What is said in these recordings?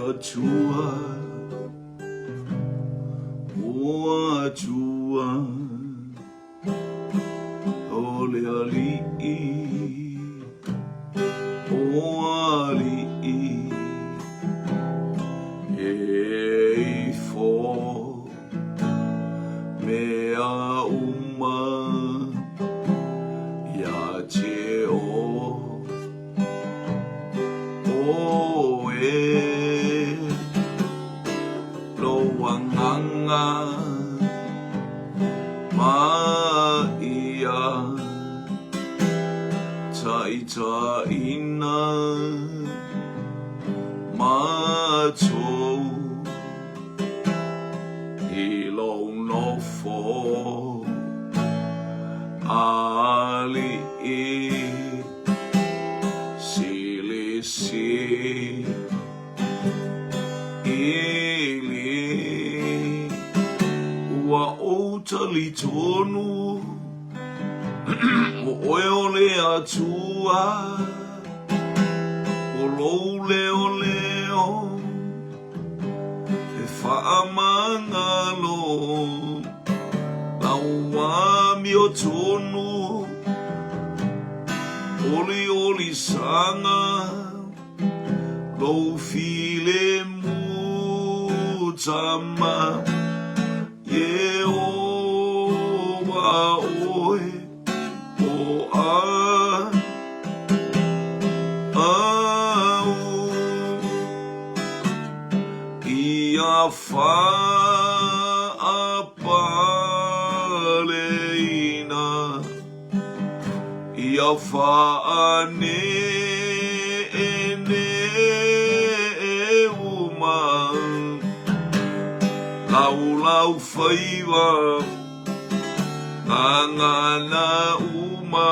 Ajua, o ajua, ole ali, o ali, e fo, mea uma, ya te o e lo wanganga ma ia ta ina ma to i lo no fo ali si ili ua o tali tonu o ole atua o lo leo e whaamangalo laua mi o tonu oli sanga lo file mu tama ye o wa oe o a au ia fa apaleina ia fa ane lau whaiwa ngana uma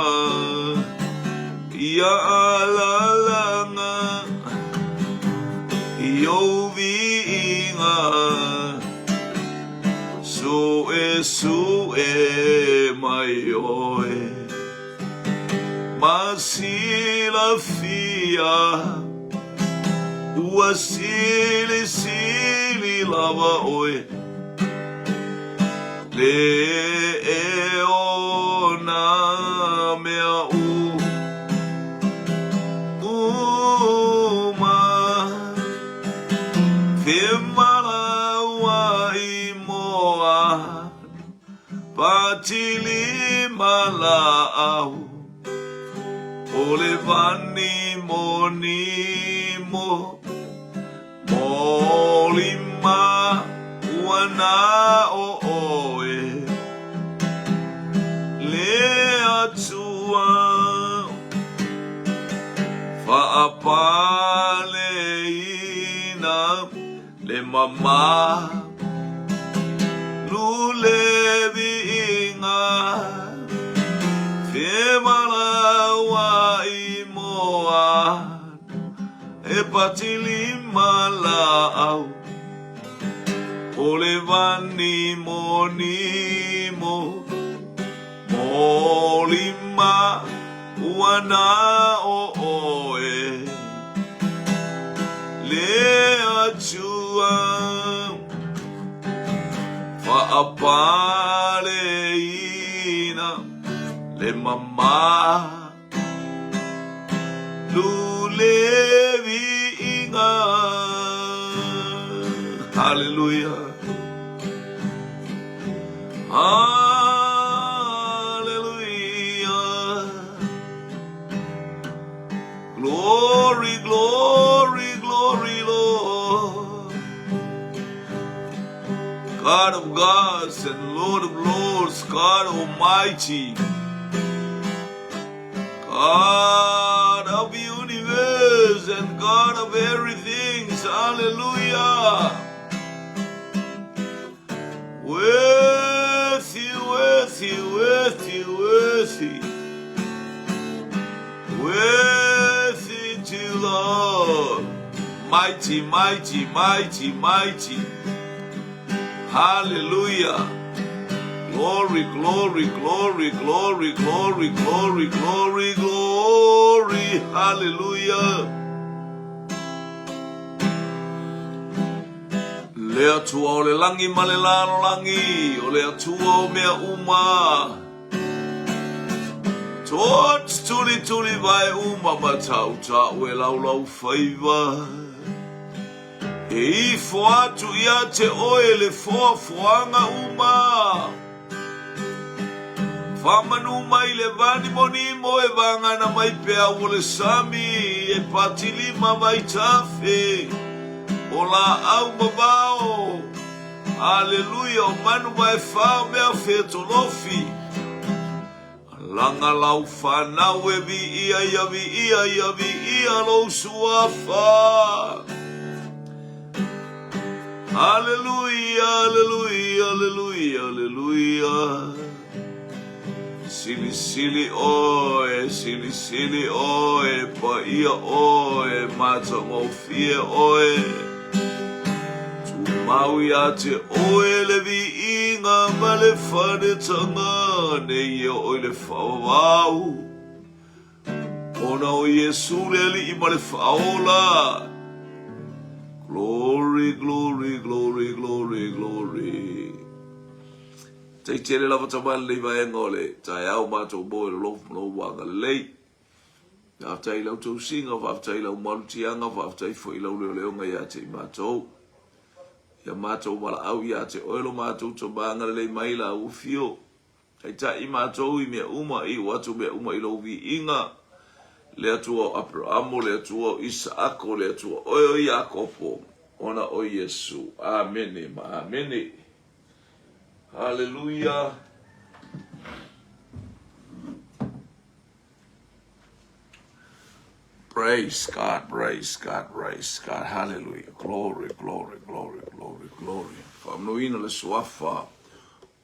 ia alalanga i ovi inga so e mai oe masila fia ua sili lava oe le o na mea uma whimara wa i moa patili mala au ole vani monimo molima wana o oe le atua whaapale ina le mama lule vinga whimara wa i moa e patili mala au ole vani monimo molima wana o oe le atua whaapale ina le mama lule vinga. Hallelujah. Hallelujah. Glory, glory, glory, Lord. God of gods and Lord of lords, God Almighty. God of the universe and God of everything. Hallelujah. Worthy, worthy, worthy, worthy, worthy to Lord, mighty, mighty, mighty, mighty, hallelujah, glory, glory, glory, glory, glory, glory, glory, glory, hallelujah. le atua o le langi ma le lalo langi, o le atua o mea uma. Tot tuli tuli vai uma matau tau e lau lau whaiva. E I foatu ia te oe le foafoanga uma. Whamanu mai le vani moni mo e vangana mai pea o le sami e patili ma vai tafe. O la au mabao. Aleluia, o manu vai whao mea whetolofi. Langa lau whanau e vi ia lo suafa. Aleluia, aleluia, aleluia, aleluia. Sili sili oe, pa ia oe, mata ngofie oe. Tu mau ia te oe le vi inga ma le whane tanga, ne ia oe le whawau. Ona o Yesu le li ima le whaola. Glory, glory, glory, glory, glory. Te tere lava tamale lei vai ngole, tai au mato boe lo wanga lei. After lau tau singa, after lau malutianga, after fo lau leo ngai te mato. Ya mato mala au ya te oilo mato to banga lei mai la u fio. Ai ta I mato I me uma I watu me uma I lo vi inga. Le atua Abrahamo, le atua Isaako, le atua o Yakopo. Ona o Yesu. Amen. Amen. Hallelujah. Praise God, praise God, praise God. Hallelujah. Glory, glory, glory, glory, glory. Whamnuina le suafa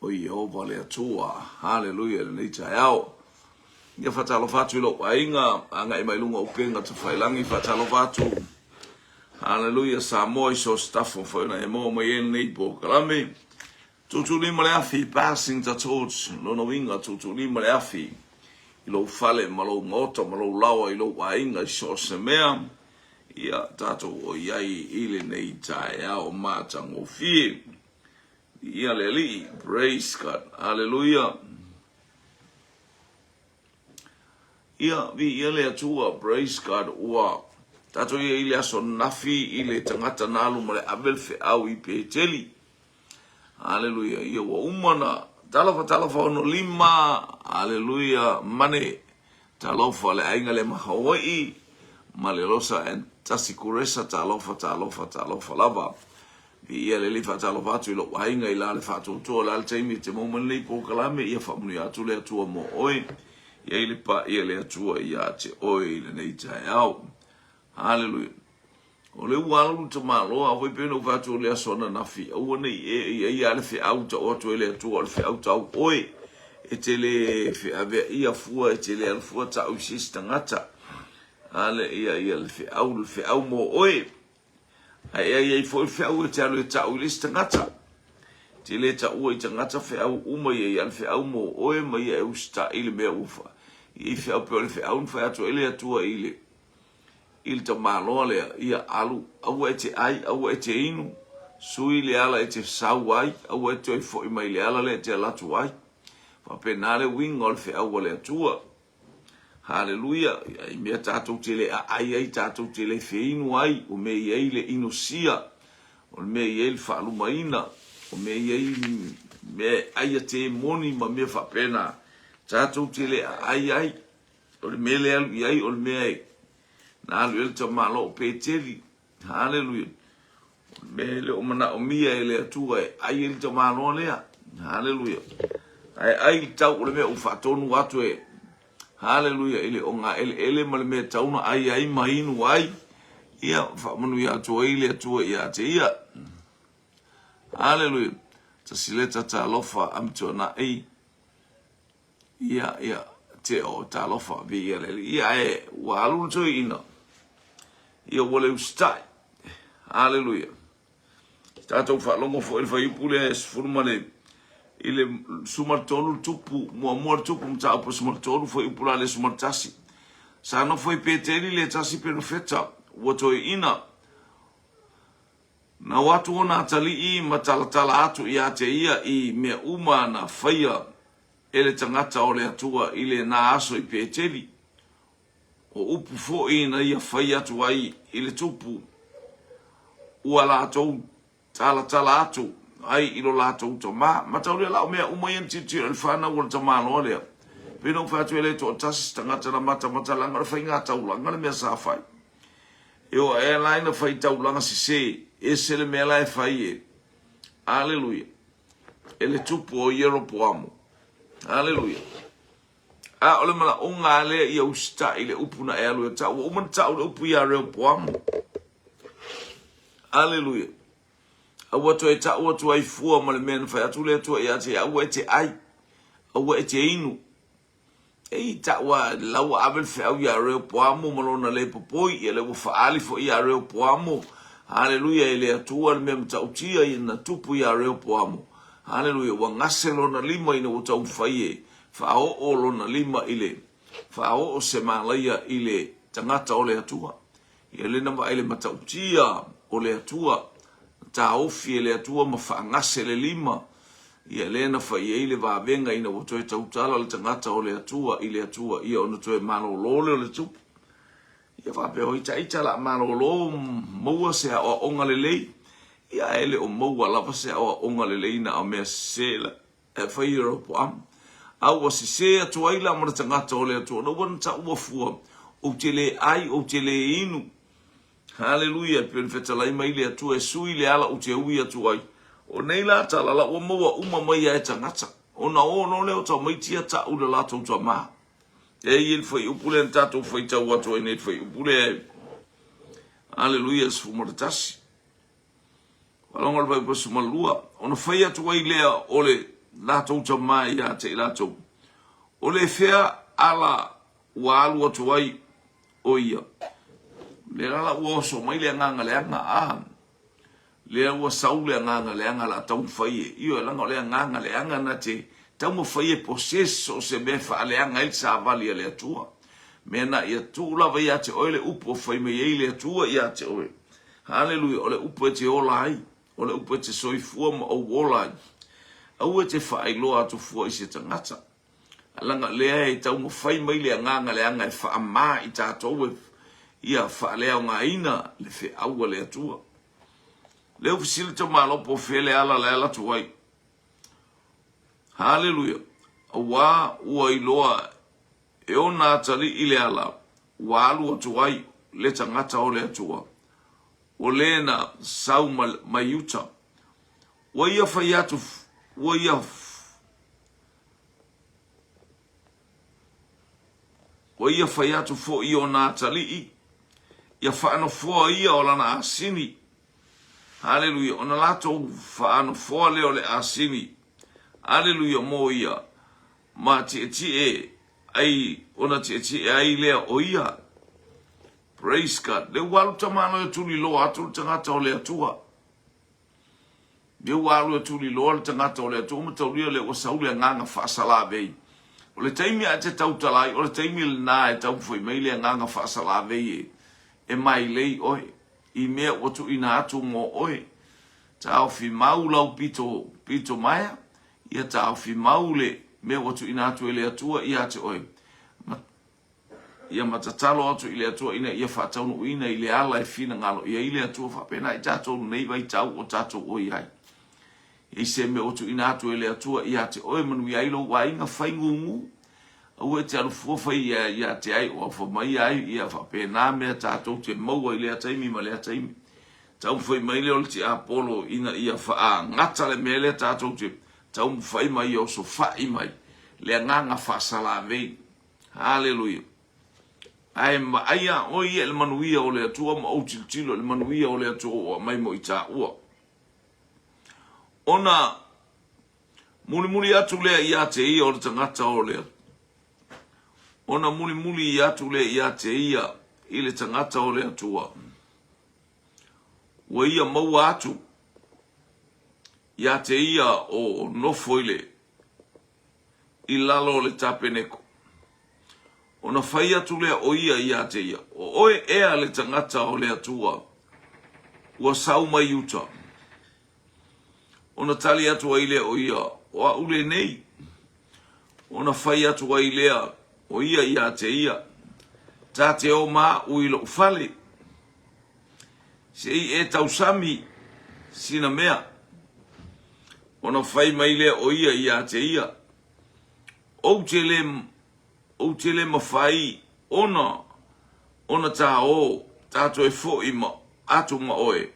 o Yehova le atua. Hallelujah. Le neita yao. Ia whatalo whatu ilo wainga, anga I mailunga upenga te whailangi whatalo whatu. Hallelujah, sa moi so staff of whaina e mo mai en nei po kalame. Tutu lima le afi, passing the torch, lono winga tutu lima le afi. Ilo fale malo ngota, malo lawa ilo wainga so se mea. Ia tato o iai ile nei tae ao mata ngofie. Ia le li, praise God, hallelujah. Ia vi ele atua, praise God, ua. Tato ia ile aso nafi ile tangata nalu male abel fe au I pe teli. Hallelujah. Ia wa umana. Talafa ono lima. Hallelujah. Mane. Talofa le ainga le mahawai. Male losa en tasikuresa talofa lava. Vi ia le lifa talofa atu ilo wainga ila le fatu utua le altaimi te momen lei po kalame. Ia famunu ya atu le atua mo oi. Ia ili pa ia le atua ia te oi le neitai au. Hallelujah. O le walu te malo a voi peno fatu le asona nafi. O nei ia le fe auta o to le atua le fe auta oi. E te le fe ave ia fua e te le alfua ta au sistangata. Ale ia le fe au mo oi. Ai foi fe au te alu ta au listangata. Te le ta ua I tangata fe au uma ia le fe au mo oi ma ia e usta ile mea ufa. I fe au pe le fe au fa atu ele atua ile. Il te malo le ia alu au e te ai au e te inu. Sui le ala e te sau ai au e te fo I mai le ala le te latu ai. Fa penale wing ol fe au le atua. Hallelujah. I mea tatou te le ai tatou te le fe inu ai. O me iei le inu sia. O me iei le fa alumaina. O me iei me ai te moni ma me fa pena. Tatou te le ai. O le me le alu iai o le me ai. Na alu ele te malo pe teli. Hallelujah. Me le o mana o mia ele atua e ai ele te malo lea. Hallelujah. Ai tau o le me o fatonu atu e. Hallelujah. Ele o nga ele ma le me tauna ai mainu ai. Ia whamanu ia atua ele atua ia te ia. Hallelujah. Ta sileta ta lofa amtua na ei. Ia te o ta lofa vi ia le. Ia e walu to ina. Ia wale ustai. Hallelujah. Tatou whalongo fo ele whaipule e sfurumane. Ile sumartonu tupu. Mua tupu mta upo sumartonu fo ipula le sumartasi. Sa no foi peteri le tasi perfetta. Wato ina. Na watu ona tali I matalatala atu ia te ia I mea uma na whaia ele tangata o le atua ile na aso I Peteli. O upu fo I na ia whaia atu ai ile tupu. Ua la atou tala atu ai ilo la atou to ma. Mataulia lao mea uma ian titira le whana ua ta mano lea. Pino whatu ele to tasi tangata na mata langa le whainga taulanga le mea sa whai. Eo airline na whai taulanga si se. E se le mea lai whai e. Aleluia. Ele tupu o iero poamo. Aleluia. A ole mana o ngā lea ia usita I le upu na e alu e tau. O man tau le upu ia reo poamo. Aleluia. A watu e tau watu ai fua ma le mea na whai atu le atua ia te aua e te ai. Aua e te inu. E taua laua abel fe au ia reo poamo malona le popoi ia le wafaali fo ia reo poamo. Haleluia ele atua le mea matautia I na tupu ia reo poamo. Haleluia wa ngase lona lima ina wata ufai e. Whao o lona lima ile. Whao o se malaia ile tangata o le atua. Ia le nama ele matautia o le atua. Ta ofi ele atua ma wha ngase le lima. Ia le na whai e ile vavenga ina wata e tautala le tangata o le atua. Ile atua ia ona toe mano lole o le tupu. Ia whapeo ita la mano lo maua se a o onga le lei. Ia ele o maua lava se a o onga le lei na o mea sela. E whaira po am. Au si se atua ila mara tangata o le atua. Na wana ta ua fua. O te le ai o te le inu. Haleluia. Pio ni whetala ima ile atua e sui le ala o te ui atua ai. O nei la tala la o maua uma mai a e tangata. O na o no leo tau maitia ta ula la tau tua maha. E il foi upule ntato foi tau watu ene foi upule. Aleluia su mortasi. Walonga vai po sumalua. Ona foi atu ai lea ole lato tau mai ya te lato. Ole fea ala walu atu ai oia. Le ala wo so mai le nganga le anga a. Le wo saule nganga le anga la tau foi. Io la ngole nganga le anga na te tau mo fai e poseso se me fa le anga il sa vali le atua. Mena ia tu la vai ate oile upo fai me ile atua ia te oe. Haleluia, ole upo te ola ai. Ole upo te soifua ma o wola ai. Au te fai loa atu fua I se tangata. Alanga lea e tau mo fai mai le nganga le anga e fa ama I tātou e ia fa lea o ngā ina le fe aua le atua. Leo fisilita malopo fe le ala le ala tuai. Haleluia. Wa ua iloa e ona atali ile ala. Wa alu atu ai le tangata o le atua. O le na sau mayuta. Wa ia fayatu. Wa ia fayatu fo I ona atali I. Ia faano fo ia o lana asini. Haleluia. Ona lato faano fo leo le asini. Aleluia mo ia. Ma te ai ona te ai lea o ia. Praise God. Le walu tamano e tuli lo atu tangata o le atua. Le walu e tuli lo tangata o le atua. Mataulia le wasauli a nganga whaasala vei. O le taimi a te tautalai. O le taimi le nā e tau fwoi mai le nganga whaasala vei e. E mai lei oe. I mea watu ina atu mo oe. Tau fi maulau pito maya. Ia tau fi maule me watu ina atu ele atua ia te oe. Ia matatalo atu ile atua ina ia whataunu ina ile ala e fina ngalo. Ia ile atua whapena I tātou nei vai tau o tātou oi ai. I se me watu ina atu ele atua ia te oe manu ia ilo wa inga whaingungu. Au e te alu fuafa ia te ai o whamai ai ia whapena mea tātou te maua ile ataimi ma le ataimi. Tau mwhai maile o le te Apollo ina ia wha ngata le mele tātou te tau mwhai mai o so whai mai. Le nganga whasala vei. Hallelujah. Aia o ia le manuia o le atua ma o tiltilo le manuia o le atua o mai mo I tā ua. Ona muli atu lea ia te ia o le tangata o lea. Ona muli atu lea ia te ia I le tangata o le atua. Wa ia mau atu. Ia te ia o nofoile. I lalo le tapeneko. Ona whai atu lea o ia te ia. O oe ea le tangata o le atua. ua sau mai uta. Ona tali atu ai lea o ia, o ule nei. Ona fai atu ai lea o ia ia te ia. Tā te o mā uilo ufale. Se i e tau sami sina mea. Ona fai mai lea o ia ia te ia. O te le mawhai ona tā o tātou e fo i ma atu ma oe.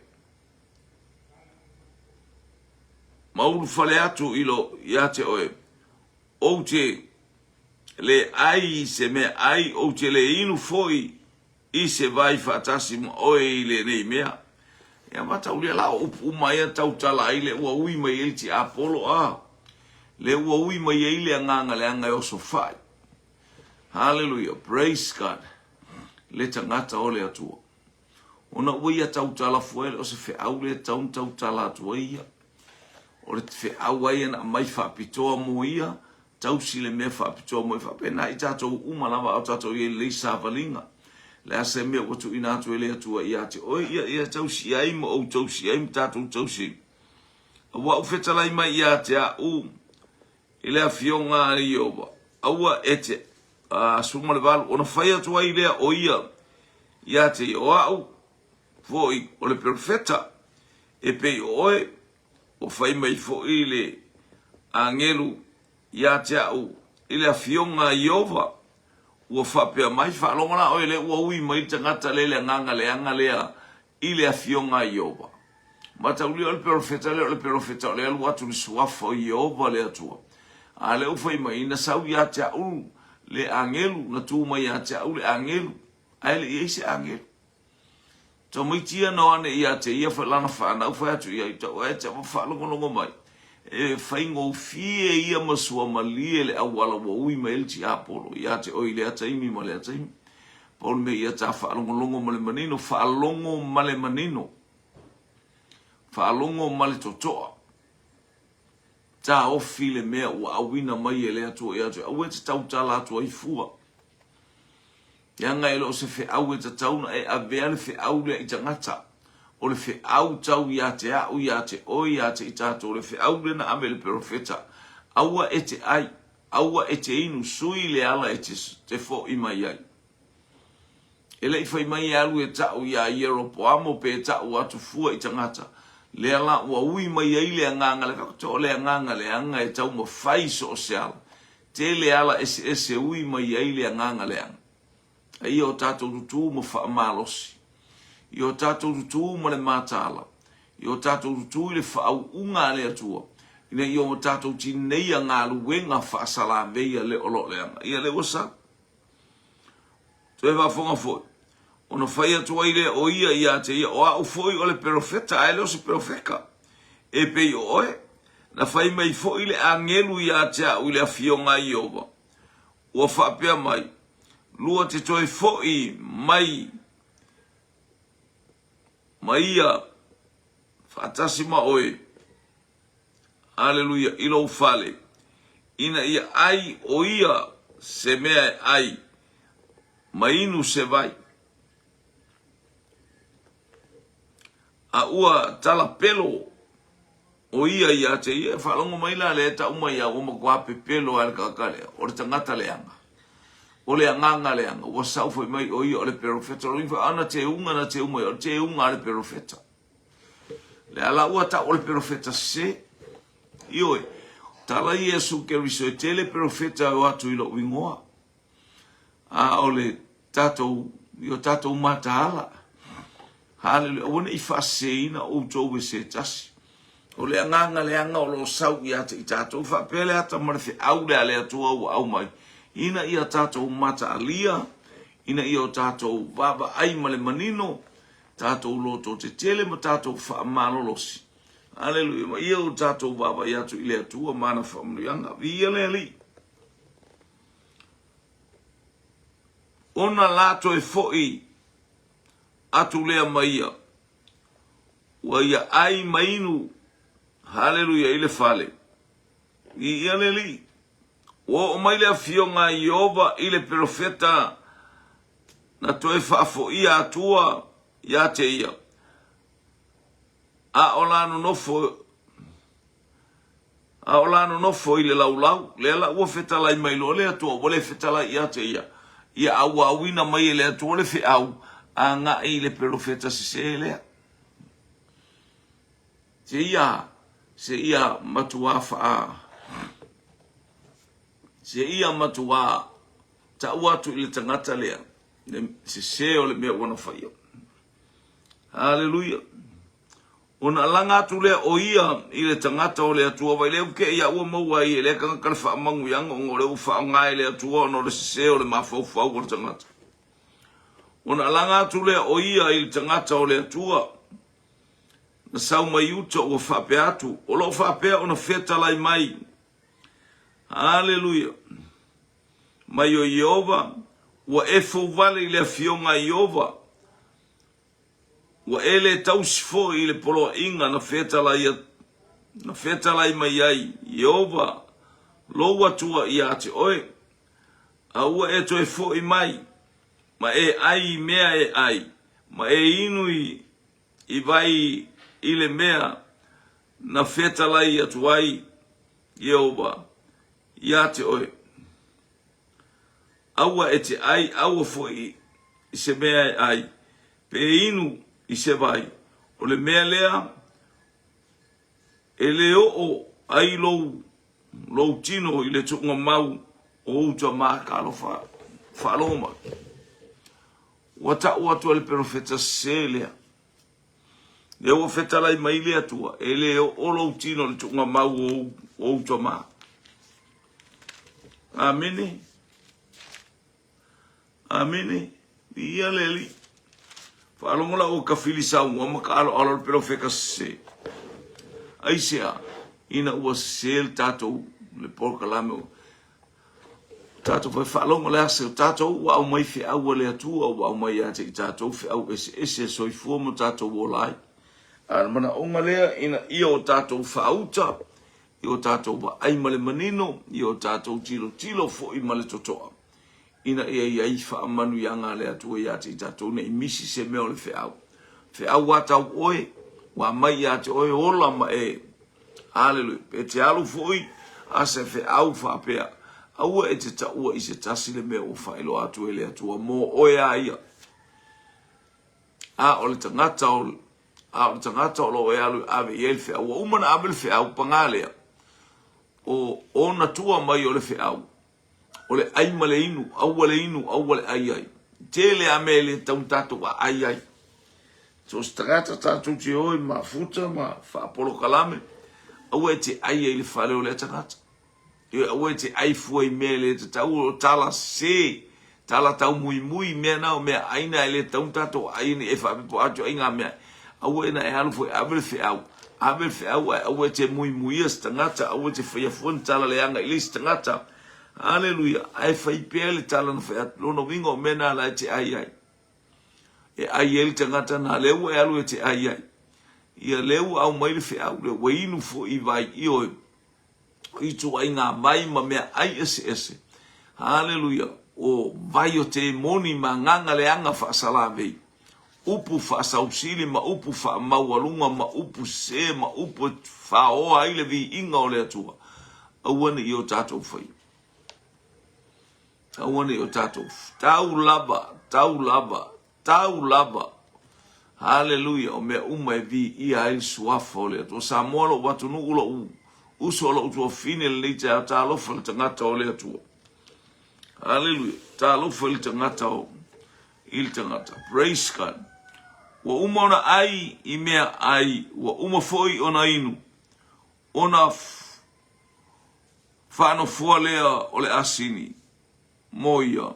Maulu fale atu ilo ia te oe. O te le ai se me ai o te le inu foi i se vai whaatasi ma oe i le nei mea. Ia mata ulia la upu mai a tau tala ai le ua ui mai el ti Apollo a. Le ua ui mai e le anganga le anga o so fai. Hallelujah, praise God. Le tangata o le atua. Ona ui a tau tala fuele o se fe au le tau tala atua ia. O le fe au ai na mai whaapitoa mo ia. Tau si le mea whaapitoa mo i whaapena i tātou umalawa au tātou i le sāwalinga. Le ase mea watu ina atu e le atua i ate. Oi ia tau si ai mo au tau si ai mo tātou tau si. Awa ufetalai mai i ate a I le afionga ni yoba. Awa ete. Suma le valu. Ona whai atua i lea o ia. I ate o au. Foi o le profeta. E pei oe. O whai mai foi le angelu. Ia te au, ile a fionga Iova, ua whapea mai whaalongana o ile ua ui mai tangata lele nganga lea, ile a fionga Iova. Mata uli ole profeta le alu atu ni suafa o Iova le atua. A le ufai mai ina sau ia te au le angelu, na tu mai ia te au le angelu, a ele ise angelu. Tau mai tia no ane ia te ia whalana whaana ufai atu ia i tau, e te whaalongonongo mai. E whaingo fie ia masua malie le awala wa ui ma elti Apollo. Ia te oi le ataimi ma le ataimi. Paul me ia ta whaalongolongo ma le manino. Whaalongo ma le manino. Whaalongo ma le totoa. Ta ofi le mea ua awina mai e le atua ia te. Au e te tau tala atua i fua. Ia ngai lo se fe au e te tauna e avea le fe au le i tangata. O le fe au tau ia te au ia te oi ia te itato. O le fe au lena ame le profeta. Aua e te ai. Aua e te inu sui le ala e te fo i mai ai. E le i fai mai alu e tau ia Ieropoamo pe tau atu fua i tangata. Le ala ua ui mai ai le anganga. Le kakoto le anganga le anga e tau ma fai so o se ala. Te le ala ese ui mai ai le anganga le anga. E ia o tato tutu ma wha malosi. I o tātou tutu ma le mātala. I o tātou tutu i le whaau unga le atua. Ina i o tātou tineia ngā luenga whaasala veia le olo le anga. Ia le wasa. Tue wafonga foi. Ona whai atua i le o ia i a te ia. O au foi o le profeta. Aile o se profeka. E pei o oe. Na whai mai foi le angelu i a te au i le afionga i ova. Ua whapea mai. Lua te toi foi mai. Maia, fatasi ma oe, aleluia, ilo ufale, ina ia ai o ia se mea ai, mainu se vai. A ua tala pelo o ia te ia, whalongo maila le ta uma ia uma guape pelo al kakale, o le tangata leanga. O le anganga leanga, ua saufa mai o ia o le profeta, o infa ana te unga na te uma, o te unga le profeta. Le ala ua ta o le profeta se, ioi, tala Iesu ke riso e te le profeta o atu ilo wingoa. A o le tatou, io tatou mataala. Hallelujah, wana i whaseina o tau e se tasi. O le anganga leanga o lo sau i ata i tatou, whapele ata marefe au le ale atua o au mai. Ina ia tātou mata alia, ina ia o tātou baba ai male manino, tātou loto te tele ma tātou wha malolosi. Aleluia, ma ia o tātou baba i atu i le atua mana whamrianga, via le ali. Ona lato e foi atu lea maia, wa ia ai mainu, haleluia, i le fale. Ia le ali. O mai le afionga Iova i le profeta na toe whaafo ia atua ia te ia. a olano nofo ile laulau le la ua fetala I mai lo le atua wale fetala ia te ia awa awina mai le atua le fe au a nga I le profeta se lea se ia matua faa se ia matua ta watu ile tangata lea se o le mea wana whaia hallelujah ona langa tu le o ia I le tangata o le atua vai le uke ia ua maua I le kanga kala wha mangu yanga o le ufa ngai le atua no le se o le mafau o le tangata ona langa tu le o ia I le tangata o le atua na sau mai uta o whape atu o lo whape o na whetalai mai hallelujah mai o Yehova wa efo vale I le fionga Yehova wa ele tausfo I le polo inga na whetalai mai ai Yehova lo watua I ate oe a ua e toi fo I mai ma e ai mea e ai ma e inui I vai I le mea na whetalai atu ai Yehova I ate oe aua e te ai aua fo I se mea e ai pe inu I se vai o le mea lea e le o ai lou tino I le tunga mau o uta maa kalo whaloma wata ua tua le profeta se lea le ua whetalai mai lea tua e le o lou tino le tunga mau o uta maa amene ia leli whaalongola o ka filisau o maka alo le profeta se aisea ina ua sel tatou le porkalame tatou vai whaalongo le ase tatou wa au mai fe au le atua wa au mai ate I tatou fe au ese soifua mo tatou o lai mana onga lea ina ia o tatou whaauta I o tatou wa ai male manino I o tatou tilo fo I male totoa ina ia I whaamanu yanga le atua I ate I tatou ne imisi se meo le fe au atau oe wa mai ate oe ola ma e hallelujah pe te alu foi a se fe au whapea aua e te taua I se tasi le mea o whaelo atu ele atua mo oe a ia a o le tangata o lo e alu ave I ele fe au umana ave le fe au pangalea o na tua mai o le fe au o le aima le inu aua le ai te le ame le tauntato wa ai so stagata tatu te oi ma futa ma whaapolo kalame aua e te ai le whale o le tangata aua e te ai fuai mea le te tau o tala tala tau mui mea nao mea aina e le tauntato aina e whaapipo atu ainga mea aua e na e halu fuai ave le whiau aua e te mui as tangata aua e te whaiafuan tala le anga ilis tangata hallelujah ai whaipea le tala na whaiatu lono wingo mena la e te ai e ai ele tangata na leu e alu e te ai ia leu au mai le whiau le wainu fo I vai I oe I tu ai ngā mai ma mea ai ese hallelujah o vai o te moni ma nganga le anga whaasalawei upu whaasausili ma upu whaamaualunga ma upu se ma upu whaoa ai le vi inga o le atua auane I o tātou whai auane I o tātou tau lava hallelujah o mea uma e vi I ai suafa o le atua sa moalo watu nu ulo uso lo utua fine le te a talofa le tangata o le atua hallelujah talofa le tangata o il tangata praise God wa uma ona ai I mea ai wa uma foi ona inu ona whano fua lea o le asini moia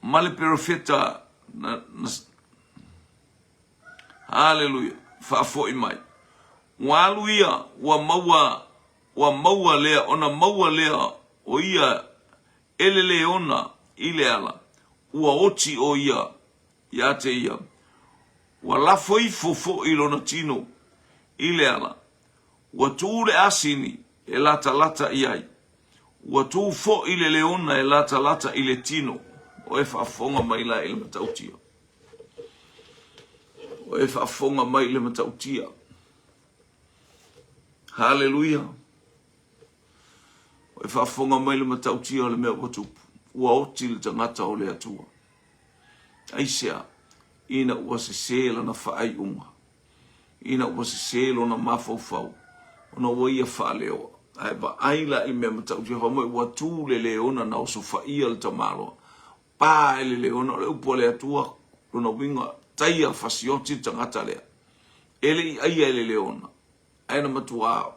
male profeta hallelujah fa foi mai waluia wa maua lea ona maua lea o ia elele ona ile ala ua oti o ia ia te ia wa lafo I fofo I lona tino ile ala wa tūre asini e lata iai wa tū fo I le leona e lata I le tino o e whaafonga mai la ele matautia O e whaafonga mai le matautia. Hallelujah. O e whaafonga mai le matautia o le mea watupu. Ua oti le tangata o le atua. Aisea, ina ua se sela na whaai unga. Ina ua se selo na mafaufau. Ona ua ia whaaleo. Ai ba aila i mea matautia. Whamoi ua tū le leona na oso whaia le tamaloa. Pā ele leona le upo le atua. Luna winga taia fasioti tangata lea. Ele i aia ele leona. Aina matua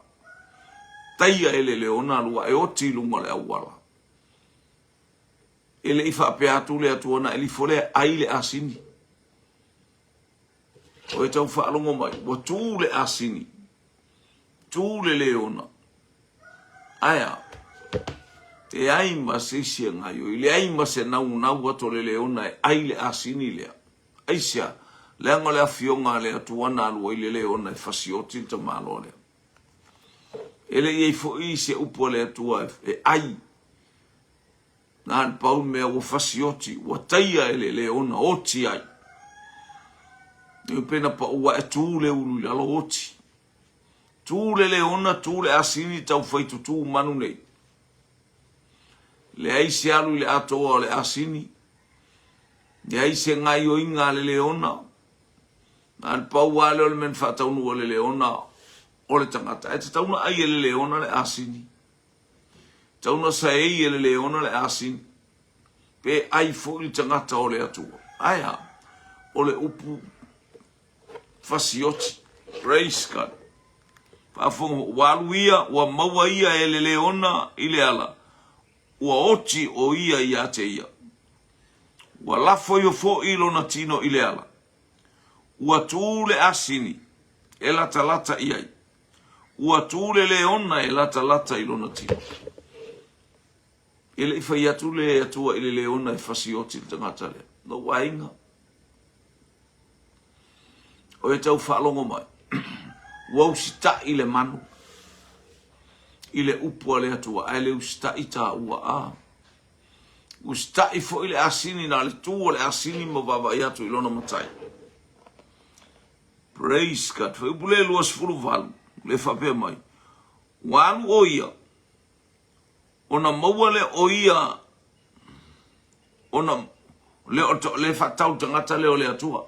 taia ele leona lua e oti lunga le awala. Ele i whapea atu le atua na eli fole aile asini. O e tau whaalongo mai. Wa tū le asini. Tū le leona. Aya. Te aima se sia ngayo. Ile aima se nau ato le leona e aile asini lea. Aisia. Leanga lea fionga lea tuana alua ile leona e fasioti ta malo lea. Ele iei fo i se upo lea tua e ai. Naan pau mea wa fasioti. Wa taia ele leona oti ai. Ni pena pa ua e tūle ulu i alo oti. Tūle leona, tūle asini tau whaitu tū manu nei. Le aise alu le atoa le asini. Le aise ngai o inga le leona. Naan pau wale o le men whataunu o le leona o le tangata. E te tauna ai le leona le asini. Tauna sa ei le leona le asini. Pe ai fo i tangata o le atua. Aia, o le upu fasioti. Praise God. Whaafonga waluia, wa maua ia e le leona i le ala. Ua oti o ia i ate ia. Ua lafo i o fo ilo na tino i le ala. Ua tūle asini e lata iai. Ua tūle leona e lata ilo na tino. Ele i whai atu le atua i le leona e fasioti le tangata lea. No wainga. O e tau whaalongo mai. Ua usita i le manu. I le upua le atua. Ai le usita i ta ua a. Usita i fo i le asini na le tua le asini ma baba i atu i lona matai. Praise God. Whai upule luas furu valu. Le whapea mai. Walu o ia. Ona maua le o ia. Ona le whatau tangata leo le atua.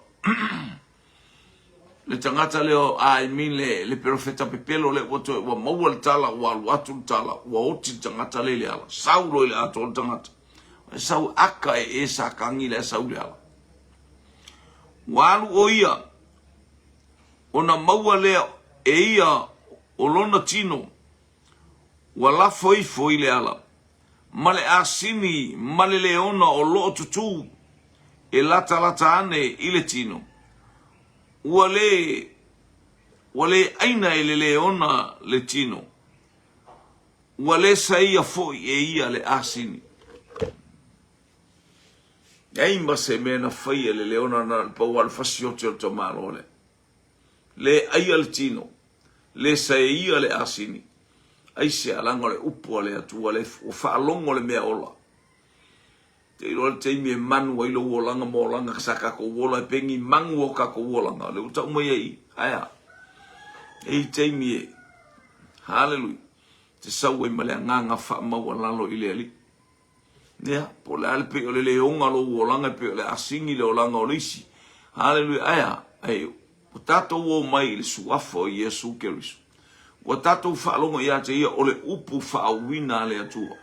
Le tangata leo I mean le profeta pepelo le wato wa maua le tala wa watu tala wa oti tangata le ala saulo le ato tangata sau aka e sa kangi le sau le ala walu o ia ona maua le e ia o lona tino wa la foi le ala male asini male leona o lo tutu e lata ane ile tino wale aina ele leona le tino. Wale saia foi e ia le asini. Aima se mena fai ele leona na pau al fasioti o tamalo le. Le aia le tino. Le saia le asini. Aise alanga le upo le atua le o whaalongo le mea ola. Te ilo te imi e manu wa ilo wolanga mo langa kasaka ko wola e pengi mangu o kako wolanga. Le uta umai ei. Aya. Ei te imi e. Hallelujah. Te sau e male nganga wha maua lalo ile ali. Nea. Po le alpe o le leonga lo wolanga pe o le asingi le olanga o leisi. Hallelujah. Aya. Ei. O tato o mai le suafo i Yesu Keriso. O tato whaalongo i ate ia o le upu whaawina le atua.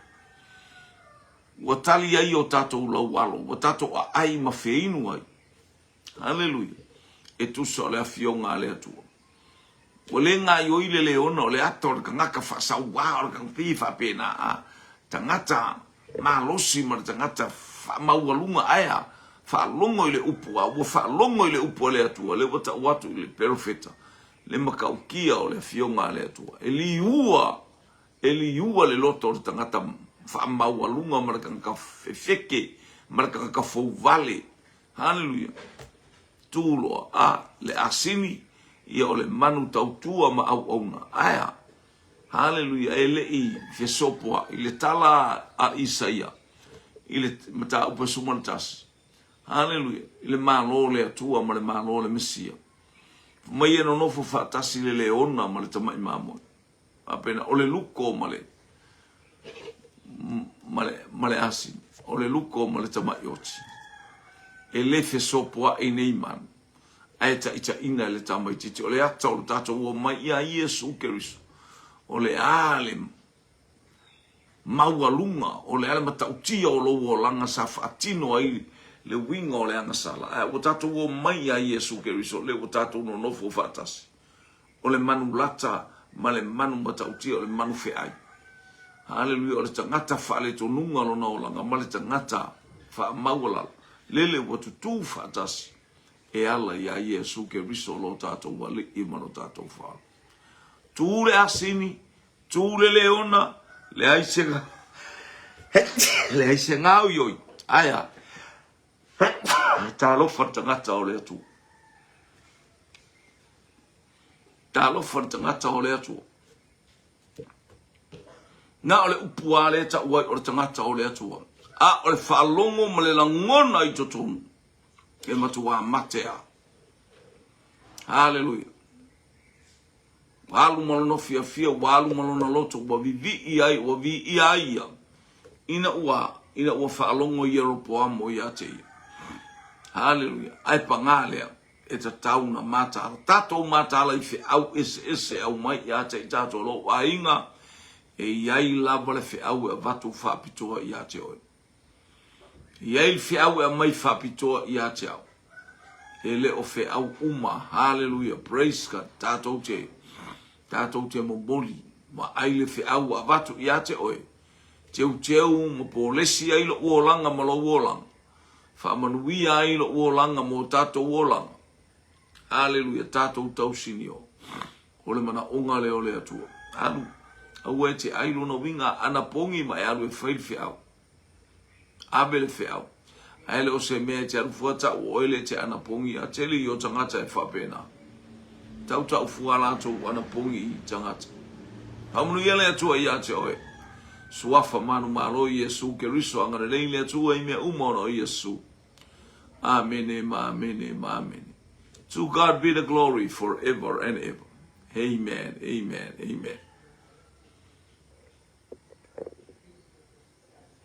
Wa tali ai o tatou lau alo, wa tatou a ai ma feinu ai. Hallelujah. E tu so le afionga le atua. Wa le ngā i o ile leona o le ato le ka ngaka whasau wā o le ka piwha pēna a tangata malosi ma le tangata maualunga aia whaalongo i le upu a wa whaalongo i le upu le atua le wata watu i le perfeta le makaukia o le afionga le atua. E li ua le loto o le tangata fa maualunga maraka fefeke maraka fou vale. Hallelujah. Tulo a le asini ia o le manu tautua ma au auna. Aya. Hallelujah. Ele i fesopoa i le tala a Isaia. I le mata upa sumantas. Hallelujah. I le malo le atua ma le malo le Mesia. mai no no fo fatasi le leona ma le tama imamo apena ole luko male asi ole luko male tama yoti ele fe sopoa e neiman aita ita ina le tama titi ole ata o tato o mai ia Yesu Keriso ole ale maualunga ole ale matautia o lo langa sa fatino ai le winga o le anga sala o tato o mai ia Yesu Keriso le o tato no no fo fatasi ole manu lata male manu matautia ole manu fe ai haleluya ole tangata fale to nunga lo no langa male tangata fa mawala lele o tu fatasi e ala ia Yesu Keriso lo tato wale imano tato fa tu le asini tu le leona le aisenga le aisenga yoi aya ta lo fatangata o le tu ta lo fatangata o le tu na ole upuale ta ua o tangata o le atua a ole whaalongo ma le langona i totonu e matua matea haleluya walu malono fia walu malono loto wa vivi ai wa vi ia ina ua whaalongo i Europa mo i ate haleluya ai pangalea e ta tauna mata tato mata ala i fe au ese au mai i ate tato lo wa inga e iai lava le fe'au e vatu whapitoa i ate oi. Iai fe'au e mai whapitoa i ate au. E le o fe'au uma, hallelujah, praise God, tātou te mo boli, ma ai le fe'au a vatu i ate oi. Teu mo polesi ai lo uolanga ma lo uolanga. Whamanuia ai lo uolanga mo tātou uolanga. Hallelujah, tātou tau sinio. Ole mana onga leo le atua. Alu. Aue te ailu no winga ana pongi mai alu e whail whiau. Abele whiau. Aile o se mea te alu fuata o oile te ana pongi a tele i o tangata e whapena. Tau fualato ana pongi i tangata. Hamunu iale atua i ate oe. Suafa manu malo i Yesu Keriso angare leile atua i mea umono i Yesu. Amen, amen, amen. To God be the glory forever and ever. Amen, amen, amen.